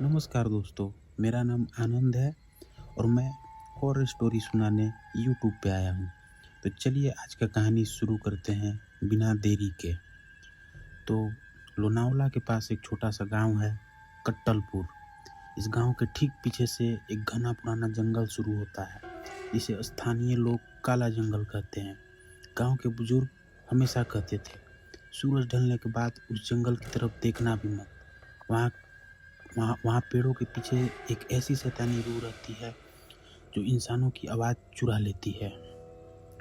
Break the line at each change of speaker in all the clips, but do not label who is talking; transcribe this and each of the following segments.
नमस्कार दोस्तों, मेरा नाम आनंद है और मैं हॉरर स्टोरी सुनाने यूट्यूब पे आया हूँ। तो चलिए आज का कहानी शुरू करते हैं बिना देरी के। तो लोनावला के पास एक छोटा सा गांव है, कट्टलपुर। इस गांव के ठीक पीछे से एक घना पुराना जंगल शुरू होता है, जिसे स्थानीय लोग काला जंगल कहते हैं। गांव के बुजुर्ग हमेशा कहते थे, सूरज ढलने के बाद उस जंगल की तरफ देखना भी मत। वहाँ वहाँ वहाँ पेड़ों के पीछे एक ऐसी शैतानी रूह रहती है जो इंसानों की आवाज़ चुरा लेती है।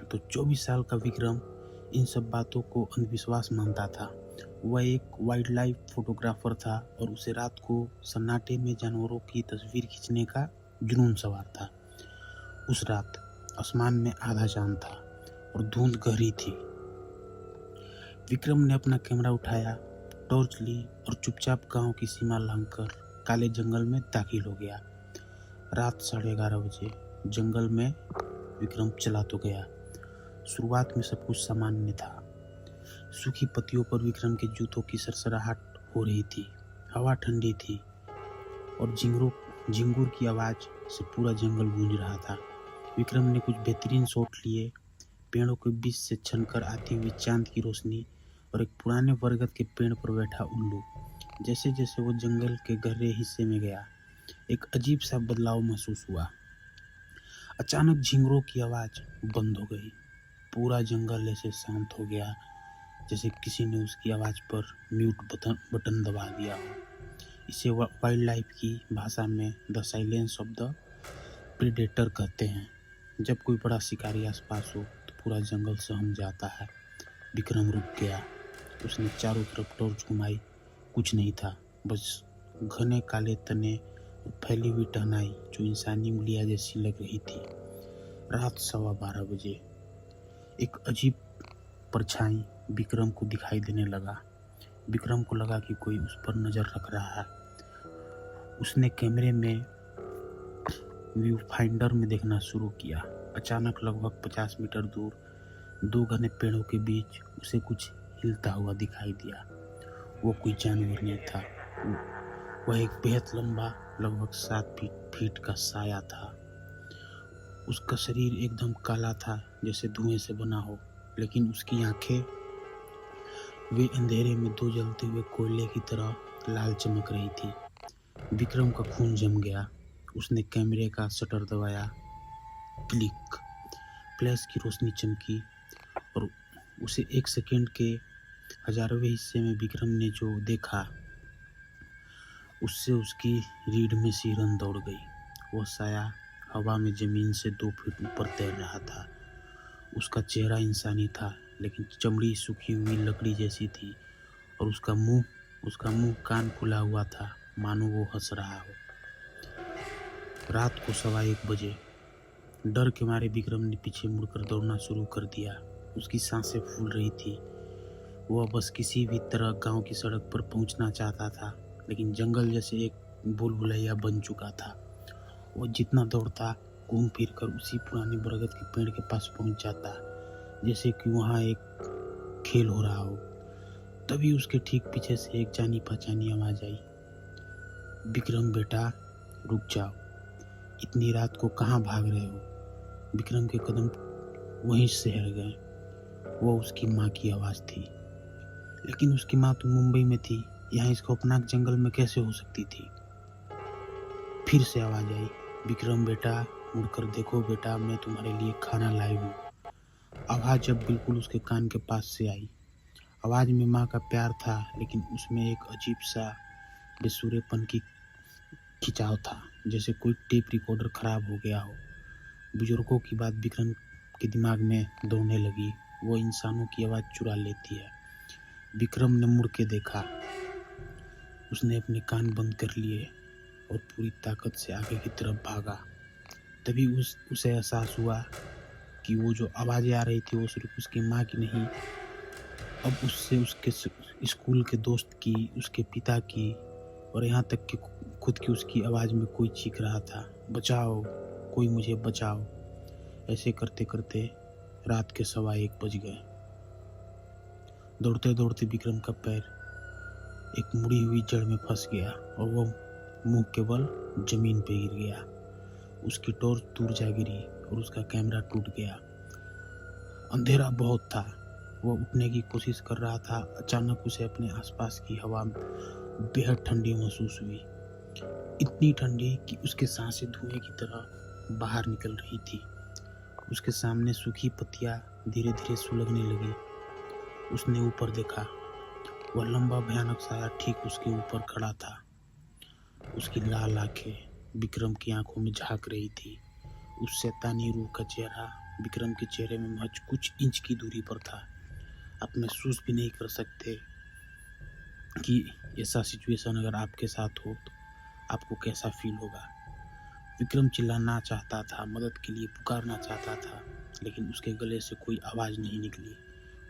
तो 24 साल का विक्रम इन सब बातों को अंधविश्वास मानता था। वह एक वाइल्ड लाइफ फोटोग्राफर था और उसे रात को सन्नाटे में जानवरों की तस्वीर खींचने का जुनून सवार था। उस रात आसमान में आधा चांद था और धुंध गहरी थी। विक्रम ने अपना कैमरा उठाया, टॉर्च ली और चुपचाप गांव की सीमा लांघकर काले जंगल में दाखिल हो गया। रात 11:30 बजे जंगल में विक्रम चला तो गया। शुरुआत में सब कुछ सामान्य था। सूखी पत्तियों पर विक्रम के जूतों की सरसराहट हो रही थी। हवा ठंडी थी और झिंगुर की आवाज से पूरा जंगल गूंज रहा था। विक्रम ने कुछ बेहतरीन शॉट लिए। पेड़ों के बीच से छनकर आती हुई चांद की रोशनी और एक पुराने बरगद के पेड़ पर बैठा उल्लू। जैसे जैसे वो जंगल के गहरे हिस्से में गया, एक अजीब सा बदलाव महसूस हुआ। अचानक झिंगुरों की आवाज बंद हो गई। पूरा जंगल ऐसे शांत हो गया जैसे किसी ने उसकी आवाज पर म्यूट बटन दबा दिया हो। इसे वाइल्ड लाइफ की भाषा में the silence of the predator कहते हैं। जब कोई बड़ा शिकारी आसपास हो तो पूरा जंगल सहम जाता है। विक्रम रुक गया। उसने चारों तरफ टॉर्च घुमाई। कुछ नहीं था, बस घने काले तने और फैली हुई टहनाई जो इंसानी उंगलियां जैसी लग रही थी। रात 12:15 बजे एक अजीब परछाई विक्रम को दिखाई देने लगा। विक्रम को लगा कि कोई उस पर नजर रख रहा है। उसने कैमरे में व्यू फाइंडर में देखना शुरू किया। अचानक लगभग 50 मीटर दूर दो घने पेड़ों के बीच उसे कुछ हिलता हुआ दिखाई दिया। वो कोई जानवर नहीं था। वह एक बेहद लंबा, लगभग 7 फीट का साया था। उसका शरीर एकदम काला था, जैसे धुएं से बना हो, लेकिन उसकी आंखें वे अंधेरे में दो जलते हुए कोयले की तरह लाल चमक रही थी। विक्रम का खून जम गया। उसने कैमरे का शटर दबाया। क्लिक। फ्लैश की रोशनी चमकी और उसे 1 सेकंड के हजारवें हिस्से में विक्रम ने जो देखा, उससे उसकी रीढ़ में सिहरन दौड़ गई। वह साया हवा में जमीन से 2 फीट ऊपर तैर रहा था। उसका चेहरा इंसानी था, लेकिन चमड़ी सूखी हुई लकड़ी जैसी थी और उसका मुंह कान खुला हुआ था, मानो वो हंस रहा हो। रात को 1:15 बजे डर के मारे विक्रम ने पीछे मुड़कर दौड़ना शुरू कर दिया। उसकी सांसें फूल रही थी। वह बस किसी भी तरह गांव की सड़क पर पहुंचना चाहता था, लेकिन जंगल जैसे एक भूल भुलैया बन चुका था। वह जितना दौड़ता, घूम फिर कर उसी पुराने बरगद के पेड़ के पास पहुंच जाता, जैसे कि वहां एक खेल हो रहा हो। तभी उसके ठीक पीछे से एक जानी पहचानी आवाज आई, विक्रम बेटा, रुक जाओ। इतनी रात को कहाँ भाग रहे हो? विक्रम के कदम वहीं शहर गए। वो उसकी माँ की आवाज़ थी, लेकिन उसकी माँ तो मुंबई में थी। यहाँ इस खौफनाक जंगल में कैसे हो सकती थी? फिर से आवाज़ आई, विक्रम बेटा, मुड़कर देखो बेटा, मैं तुम्हारे लिए खाना लाई हूँ। आवाज़ अब बिल्कुल उसके कान के पास से आई। आवाज़ में माँ का प्यार था, लेकिन उसमें एक अजीब सा बेसुरेपन की खिंचाव था, जैसे कोई टेप रिकॉर्डर खराब हो गया हो। बुजुर्गों की बात विक्रम के दिमाग में दौड़ने लगी। वो इंसानों की आवाज़ चुरा लेती है। विक्रम ने मुड़ के देखा। उसने अपने कान बंद कर लिए और पूरी ताकत से आगे की तरफ भागा। तभी उसे एहसास हुआ कि वो जो आवाज़ें आ रही थी वो सिर्फ उसकी माँ की नहीं, अब उससे उसके स्कूल के दोस्त की, उसके पिता की और यहाँ तक कि खुद की उसकी आवाज़ में कोई चीख रहा था, बचाओ, कोई मुझे बचाओ। ऐसे करते करते रात के 1:15 बज गए। दौड़ते दौड़ते विक्रम का पैर एक मुड़ी हुई जड़ में फंस गया और वो मुंह के बल जमीन पे गिर गया। उसकी टॉर्च दूर जा गिरी और उसका कैमरा टूट गया। अंधेरा बहुत था। वो उठने की कोशिश कर रहा था। अचानक उसे अपने आसपास की हवा बेहद ठंडी महसूस हुई, इतनी ठंडी कि उसके सांसें धुएं की तरह बाहर निकल रही थी। उसके सामने सूखी पत्तियां धीरे धीरे सुलगने लगी। उसने ऊपर देखा। वह लंबा भयानक साया ठीक उसके ऊपर खड़ा था। उसकी लाल आंखें विक्रम की आंखों में झांक रही थी। उस शैतानी रूह का चेहरा विक्रम के चेहरे में महज कुछ इंच की दूरी पर था। आप महसूस भी नहीं कर सकते कि ऐसा सिचुएशन अगर आपके साथ हो तो आपको कैसा फील होगा। विक्रम चिल्लाना चाहता था, मदद के लिए पुकारना चाहता था, लेकिन उसके गले से कोई आवाज़ नहीं निकली।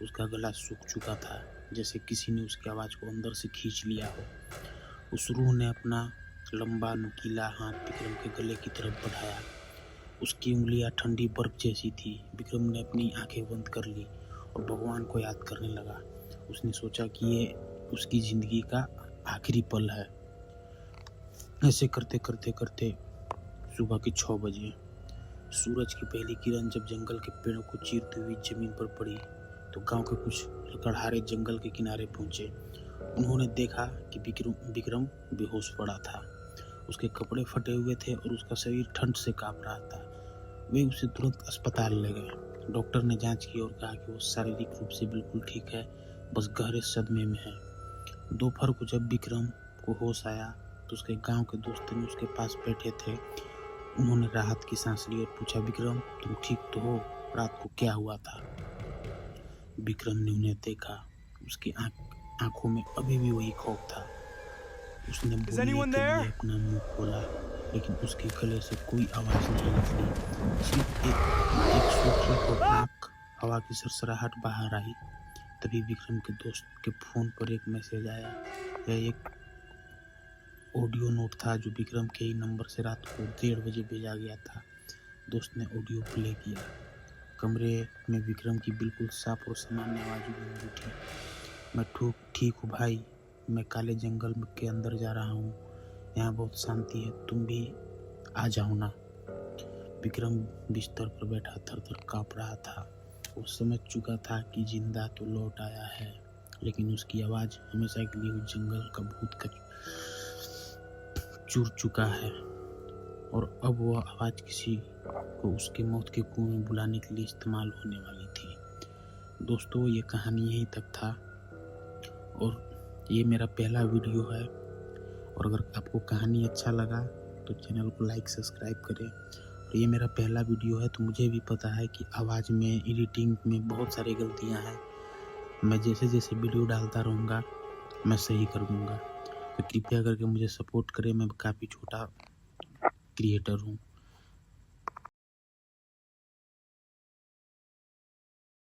उसका गला सूख चुका था, जैसे किसी ने उसकी आवाज़ को अंदर से खींच लिया हो। उस रूह ने अपना लंबा नुकीला हाथ विक्रम के गले की तरफ बढ़ाया। उसकी उंगलियां ठंडी बर्फ जैसी थी। विक्रम ने अपनी आंखें बंद कर ली और भगवान को याद करने लगा। उसने सोचा कि ये उसकी ज़िंदगी का आखिरी पल है। ऐसे करते करते करते सुबह के 6 बजे सूरज की पहली किरण जब जंगल के पेड़ों को चीरती हुई जमीन पर पड़ी तो गांव के कुछ लकड़हारे जंगल के किनारे पहुंचे। उन्होंने देखा कि विक्रम बेहोश पड़ा था। उसके कपड़े फटे हुए थे और उसका शरीर ठंड से कांप रहा था। वे उसे तुरंत अस्पताल ले गए। डॉक्टर ने जांच की और कहा कि वो शारीरिक रूप से बिल्कुल ठीक है, बस गहरे सदमे में है। दोपहर को जब विक्रम को होश आया तो उसके गांव के दोस्त ने उसके पास बैठे थे। उन्होंने राहत की सांस ली और पूछा, विक्रम तुम ठीक तो हो? रात को क्या हुआ था? विक्रम ने उन्हें देखा। उसकी आंखों में अभी भी वही खौफ था। उसने बोलने के लिए अपना मुंह खोला, लेकिन उसके गले से कोई आवाज नहीं निकली। सिर्फ एक सूखी खौफनाक हवा की सरसराहट बाहर आई। तभी विक्रम के दोस्त के फोन पर एक मैसेज आया। यह एक ऑडियो नोट था जो विक्रम के ही नंबर से रात को 1:30 बजे भेजा गया था। दोस्त ने ऑडियो प्ले किया। कमरे में विक्रम की बिल्कुल साफ और सामान्य आवाज गूंज उठी। मैं ठीक हूँ भाई, मैं काले जंगल के अंदर जा रहा हूँ। यहाँ बहुत शांति है, तुम भी आ जाओ ना। विक्रम बिस्तर पर बैठा थर-थर काँप रहा था। वो समझ चुका था कि जिंदा तो लौट आया है, लेकिन उसकी आवाज़ हमेशा के लिए उस जंगल का भूत चूर चुका है और अब वह आवाज़ किसी को उसके मौत के कुएं में बुलाने के लिए इस्तेमाल होने वाली थी। दोस्तों, ये कहानी यहीं तक था और ये मेरा पहला वीडियो है। और अगर आपको कहानी अच्छा लगा तो चैनल को लाइक सब्सक्राइब करें। और ये मेरा पहला वीडियो है तो मुझे भी पता है कि आवाज़ में, एडिटिंग में बहुत सारी गलतियां हैं। मैं जैसे जैसे वीडियो डालता रहूँगा मैं सही कर दूँगा। तो कृपया करके मुझे सपोर्ट करें। मैं काफ़ी छोटा क्रिएटर हूँ।